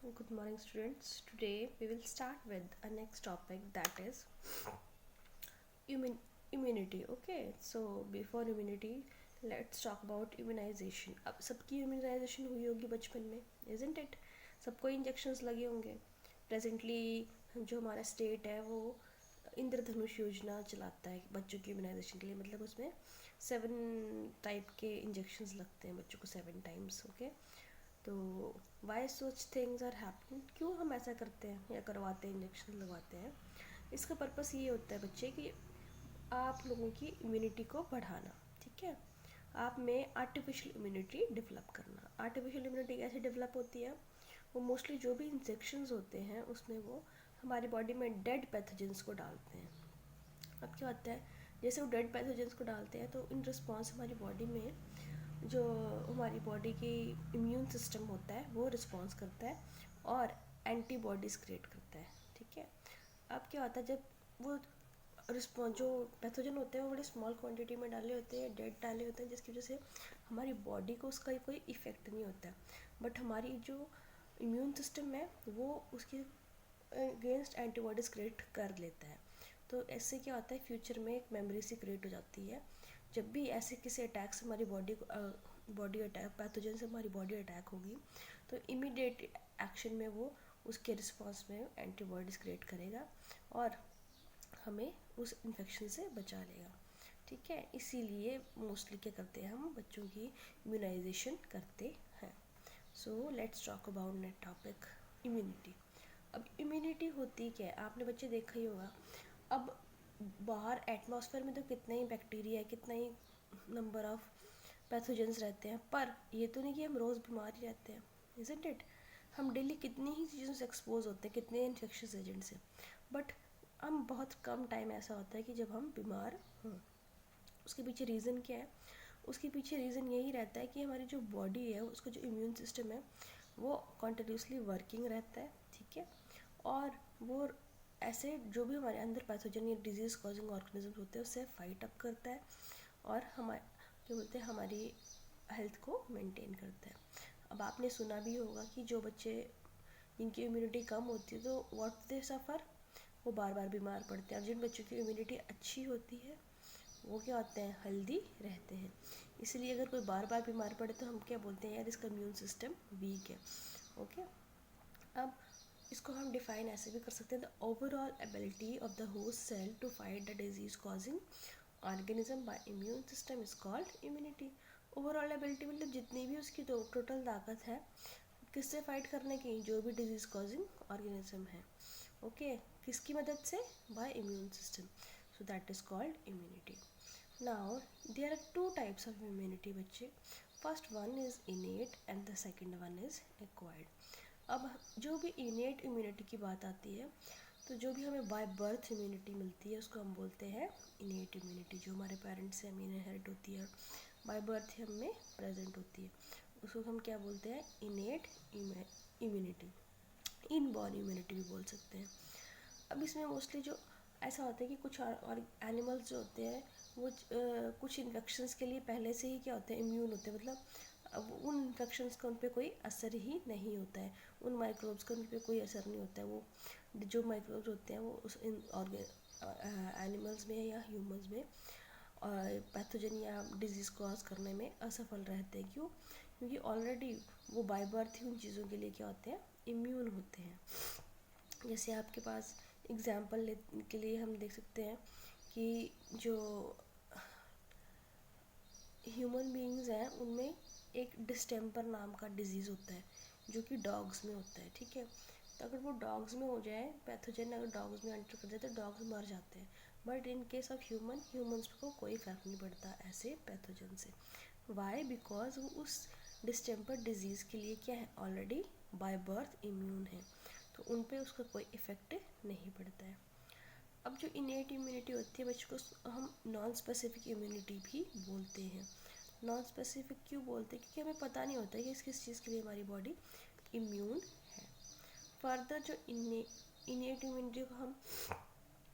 Good morning, students. Today we will start with a next topic, that is immun- immunity. Okay, so before immunity, let's talk about immunization. अब सबकी immunization हुई होगी बचपन में, isn't it? सबको injections लगे होंगे. प्रेजेंटली जो हमारा स्टेट है वो इंद्रधनुष योजना चलाता है बच्चों की इम्यूनाइजेशन के लिए. मतलब उसमें 7 टाइप के इंजेक्शंस लगते हैं बच्चों को 7 टाइम्स. ओके, तो why such things are happening, क्यों हम ऐसा करते हैं या करवाते हैं, इंजेक्शन लगवाते हैं. इसका पर्पस ये होता है बच्चे कि आप लोगों की इम्यूनिटी को बढ़ाना. ठीक है, आप में आर्टिफिशियल इम्यूनिटी डेवलप करना. आर्टिफिशियल इम्यूनिटी कैसे डेवलप होती है? वो मोस्टली जो भी इंजेक्शंस होते हैं उसमें वो हमारी बॉडी में डेड पैथोजेंस को डालते हैं. अब क्या होता है, जैसे वो डेड पैथोजेंस को डालते हैं तो इन रिस्पॉन्स हमारी बॉडी में जो हमारी बॉडी की इम्यून सिस्टम होता है वो रिस्पॉन्स करता है और एंटीबॉडीज़ क्रिएट करता है. ठीक है, अब क्या होता है, जब वो रिस्पॉन्स जो पैथोजन होते हैं वो बड़े स्मॉल क्वांटिटी में डाले होते हैं, डेड डाले होते हैं, जिसकी वजह से हमारी बॉडी को उसका कोई इफ़ेक्ट नहीं होता है. बट हमारी जो इम्यून सिस्टम है वो उसके अगेंस्ट एंटीबॉडीज़ क्रिएट कर लेता है. तो ऐसे क्या होता है, फ्यूचर में एक मेमोरी सी क्रिएट हो जाती है. जब भी ऐसे किसी अटैक से हमारी बॉडी अटैक पैथोजन से हमारी बॉडी अटैक होगी तो इमीडिएट एक्शन में वो उसके रिस्पॉन्स में एंटीबॉडीज़ क्रिएट करेगा और हमें उस इन्फेक्शन से बचा लेगा. ठीक है, इसीलिए मोस्टली क्या करते हैं, हम बच्चों की इम्यूनाइजेशन करते हैं. So let's talk about net topic, immunity. अब इम्यूनिटी होती क्या है, आपने बच्चे देखा ही होगा. अब बाहर एटमॉस्फेयर में तो कितना ही बैक्टीरिया है, कितना ही नंबर ऑफ पैथोजेंस रहते हैं, पर ये तो नहीं कि हम रोज़ बीमार ही रहते हैं, इज़न्ट इट. हम डेली कितनी ही चीज़ों से एक्सपोज होते हैं, कितने इन्फेक्शियस एजेंट से, बट हम बहुत कम टाइम ऐसा होता है कि जब हम बीमार हों. उसके पीछे रीज़न क्या है? उसके पीछे रीज़न यही रहता है कि हमारी जो बॉडी है उसका जो इम्यून सिस्टम है वो कॉन्टिन्यूसली वर्किंग रहता है. ठीक है, और वो ऐसे जो भी हमारे अंदर पैथोजन या डिजीज़ कॉजिंग ऑर्गेनिज्म होते हैं उससे फाइट अप करता है और हमारे जो बोलते हैं हमारी हेल्थ को मेंटेन करता है. अब आपने सुना भी होगा कि जो बच्चे जिनकी इम्यूनिटी कम होती है तो व्हाट दे सफ़र, वो बार बार बीमार पड़ते हैं. और जिन बच्चों की इम्यूनिटी अच्छी होती है वो क्या होते हैं, हेल्दी रहते हैं. इसलिए अगर कोई बार बार बीमार पड़े तो हम क्या बोलते हैं, यार इसका इम्यून सिस्टम वीक है. ओके, अब इसको हम डिफाइन ऐसे भी कर सकते हैं, the overall ability of the host cell to fight the disease causing organism by immune system is called immunity. Overall ability मतलब जितनी भी उसकी टोटल ताकत है किससे फाइट करने की, जो भी डिजीज कॉजिंग ऑर्गेनिज्म है. ओके, किसकी मदद से, by immune system. So that is called immunity. Now there are two types of immunity बच्चे. First one is innate and the second one is acquired. अब जो भी इनेट इम्यूनिटी की बात आती है तो जो भी हमें बाय बर्थ इम्यूनिटी मिलती है उसको हम बोलते हैं इनेट इम्यूनिटी. जो हमारे पेरेंट्स से हमें इनहेरिट होती है, बाय बर्थ ही हमें प्रेजेंट होती है, उसको हम क्या बोलते हैं, इनेट इम्यूनिटी. इनबॉर्न इम्यूनिटी भी बोल सकते हैं. अब इसमें मोस्टली जो ऐसा होता है कि कुछ और एनिमल्स जो होते हैं वो कुछ इन्फेक्शंस के लिए पहले से ही क्या होते हैं, इम्यून होते हैं. मतलब अब उन इन्फेक्शंस का उन पर कोई असर ही नहीं होता है, उन माइक्रोब्स का उन पर कोई असर नहीं होता है. वो जो माइक्रोब्स होते हैं वो उस इन एनिमल्स में या ह्यूमंस में पैथोजन या डिजीज़ कॉज करने में असफल रहते हैं. क्यों? क्योंकि ऑलरेडी वो बाय बर्थ ही उन चीज़ों के लिए क्या होते हैं, इम्यून होते हैं. जैसे आपके पास एग्जाम्पल के लिए हम देख सकते हैं कि जो ह्यूमन बीइंग्स हैं उनमें एक डिस्टेम्पर नाम का डिजीज़ होता है जो कि डॉग्स में होता है. ठीक है, तो अगर वो डॉग्स में हो जाए, पैथोजन अगर डॉग्स में एंटर कर जाए तो डॉग्स मर जाते हैं. But in case of humans को कोई फ़र्क नहीं पड़ता ऐसे पैथोजन से. वाई? बिकॉज वो उस डिस्टेम्पर डिजीज़ के लिए क्या है, ऑलरेडी बाय बर्थ इम्यून है, तो उन पर उसका कोई इफ़ेक्ट नहीं पड़ता है. अब जो इनेट इम्यूनिटी होती है बच्चों को हम नॉन स्पेसिफिक इम्यूनिटी भी बोलते हैं. नॉन स्पेसिफिक क्यों बोलते हैं? क्योंकि हमें पता नहीं होता है कि किस चीज़ के लिए हमारी बॉडी इम्यून है. फर्दर जो इनेट इम्यूनिटी को हम,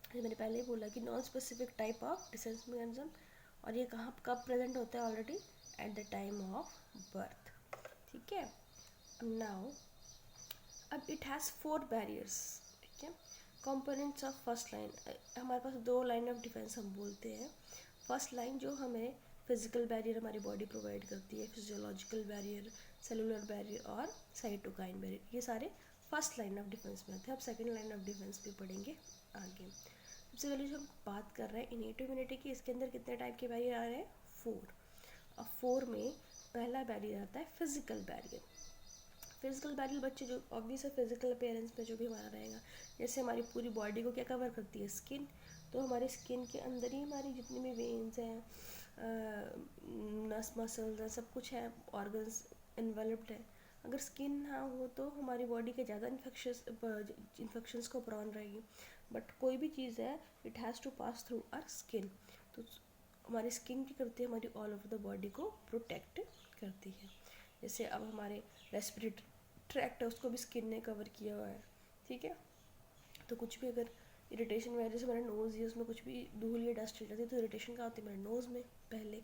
जैसे मैंने पहले ही बोला कि non specific type of defence mechanism, और ये कहाँ कब प्रेजेंट होता है, already at the time of birth. ठीक है, नाउ अब इट हैज़ 4 बैरियर्स, ठीक है। कंपोनेंट्स ऑफ फर्स्ट लाइन, हमारे पास 2 लाइन ऑफ डिफेंस हम बोलते हैं। फर्स्ट लाइन जो हमें फिजिकल बैरियर हमारी बॉडी प्रोवाइड करती है, फिजियोलॉजिकल बैरियर, सेलुलर बैरियर और साइटोकाइन बैरियर, ये सारे फर्स्ट लाइन ऑफ डिफेंस में आते हैं। अब सेकेंड लाइन ऑफ डिफेंस भी पढ़ेंगे आगे। सबसे पहले जो हम बात कर रहे हैं इनेट इम्यूनिटी की, इसके अंदर कितने टाइप के बैरियर आ रहे हैं? 4। अब 4 में पहला बैरियर आता है फिजिकल बैरियर। फिजिकल बैरियर बच्चे जो ऑब्वियस है फिजिकल अपेयरेंस पे जो भी हमारा रहेगा, जैसे हमारी पूरी बॉडी को क्या कवर करती है? स्किन। तो हमारी स्किन के अंदर ही हमारी जितनी भी वेन्स हैं, नस मसल्स हैं, सब कुछ है, ऑर्गन्स इन्वेलप्ड है। अगर स्किन ना हो तो हमारी बॉडी के ज़्यादा इन्फेक्शंस को प्रॉन रहेगी। बट कोई भी चीज़ है it has to pass through our skin. तो हमारी स्किन की करती है, हमारी ऑल ओवर द बॉडी को प्रोटेक्ट करती है। जैसे अब हमारे रेस्पिरेटरी ट्रैक्ट है उसको भी स्किन ने कवर किया हुआ है, ठीक है। तो कुछ भी अगर इरिटेशन में, जैसे मेरा नोज़ है उसमें कुछ भी धूल या डस्ट चल जाती है तो इरिटेशन का होती है मेरे नोज़ में पहले,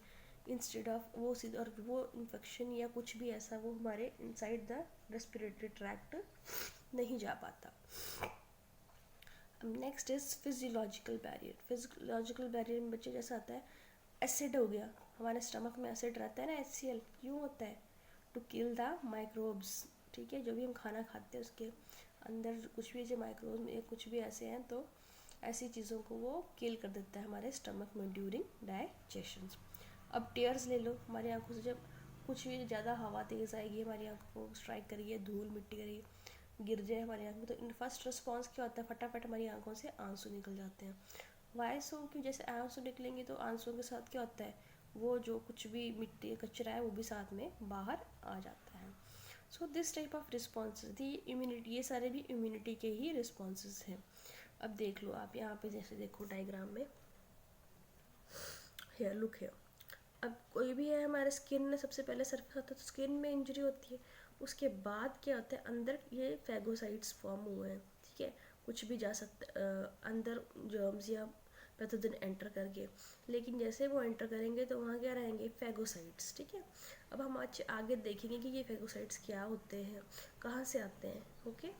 इंस्टेड ऑफ वो सीधा, और वो इन्फेक्शन या कुछ भी ऐसा वो हमारे इनसाइड द रेस्पिरेटरी ट्रैक्ट नहीं जा पाता। अब next is physiological barrier. Physiological barrier में बच्चे जैसा आता है एसिड हो गया, हमारे स्टमक में एसिड रहता है ना, HCl, क्यों होता है? टू किल द माइक्रोब्स, ठीक है। जो भी हम खाना खाते हैं उसके अंदर कुछ भी जो माइक्रोब्स में कुछ भी ऐसे हैं तो ऐसी चीज़ों को वो किल कर देता है हमारे स्टमक में ड्यूरिंग डाइजेशन। अब टेयर्स ले लो, हमारी आंखों से जब कुछ भी ज़्यादा हवा तेज़ आएगी, हमारी आंखों को स्ट्राइक करिए, धूल मिट्टी करिए, गिर जाए हमारी आंख में, तो इन फर्स्ट रिस्पॉन्स क्या होता है? फटाफट हमारी आंखों से आंसू निकल जाते हैं। वाई सो? कि जैसे आंसू निकलेंगे तो आंसुओं के साथ क्या होता है? वो जो कुछ भी मिट्टी कचरा है वो भी साथ में बाहर आ जाता है। So this type of responses the immunity, ये सारे भी इम्यूनिटी के ही रिस्पॉन्सेज हैं। अब देख लो आप यहाँ पे, जैसे देखो डायग्राम में, हेयर लुक हेयर। अब कोई भी है हमारे स्किन में सबसे पहले सरफेस होता है तो स्किन में इंजरी होती है, उसके बाद क्या होता है अंदर ये फैगोसाइट्स फॉर्म हुए हैं, ठीक है। कुछ भी जा सकता अंदर जर्म्स या पैथोजन एंटर करके, लेकिन जैसे वो एंटर करेंगे तो वहाँ क्या रहेंगे? फैगोसाइट्स, ठीक है। अब हम आज आगे देखेंगे कि ये फैगोसाइट्स क्या होते हैं, कहाँ से आते हैं, ओके।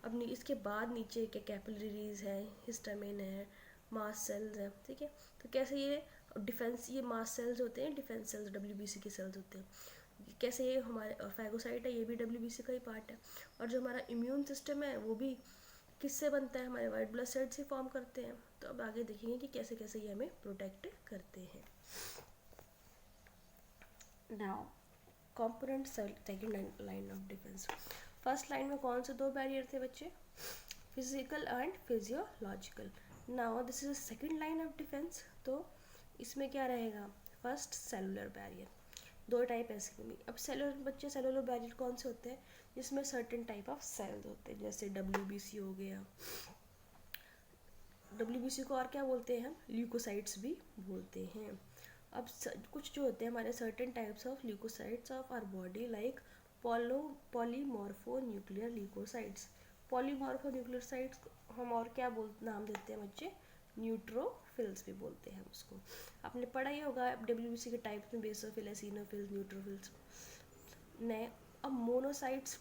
अब इसके बाद नीचे के कैपिलरीज है, हिस्टामिन है, मास्ट सेल्स है, ठीक है। तो कैसे ये डिफेंस, ये मास्ट सेल्स होते हैं, डिफेंस सेल्स WBC के सेल्स होते हैं, कैसे ये हमारे फैगोसाइट है ये भी WBC का ही पार्ट है। और जो हमारा इम्यून सिस्टम है वो भी किससे बनता है? हमारे वाइट ब्लड सेल्स से फॉर्म करते हैं। तो अब आगे देखेंगे कि कैसे कैसे ये हमें प्रोटेक्ट करते हैं। Now component second line of defence. First line में कौन से 2 बैरियर थे बच्चे? Physical and physiological. Now this is second line of defence, तो इसमें क्या रहेगा? फर्स्ट सेलुलर बैरियर, 2 टाइप ऐसे भी। अब सेलुलर बच्चे, सेलुलर बैरियर कौन से होते हैं? जिसमें सर्टेन टाइप ऑफ सेल्स होते हैं, जैसे WBC हो गया। WBC को और क्या बोलते हैं हम? ल्यूकोसाइट्स भी बोलते हैं। अब कुछ जो होते हैं हमारे certain types of leucocytes of our body, like polymorpho nuclear leucocytes. Polymorpho nucleocytes हम और क्या नाम देते हैं बच्चे? न्यूट्रोफिल्स भी बोलते हैं हम उसको। आपने पढ़ा ही होगा WBC के टाइप्स में, बेसोफिल, एसिनोफिल्स, न्यूट्रोफिल्स। नए अब monocytes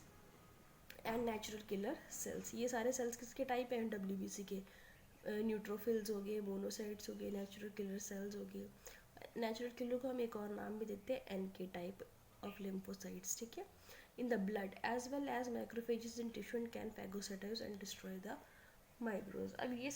and natural killer cells, ये सारे सेल्स किसके टाइप हैं? WBC के। न्यूट्रोफिल्स हो गए, मोनोसाइट्स हो गए, नेचुरल किलर सेल्स हो गए। नेचुरल किलर को हम एक और नाम भी देते हैं NK टाइप ऑफ लिम्फोसाइट्स, ठीक है। In the blood as well as macrophages in tissue and can phagocytise and destroy the microbes. अब ये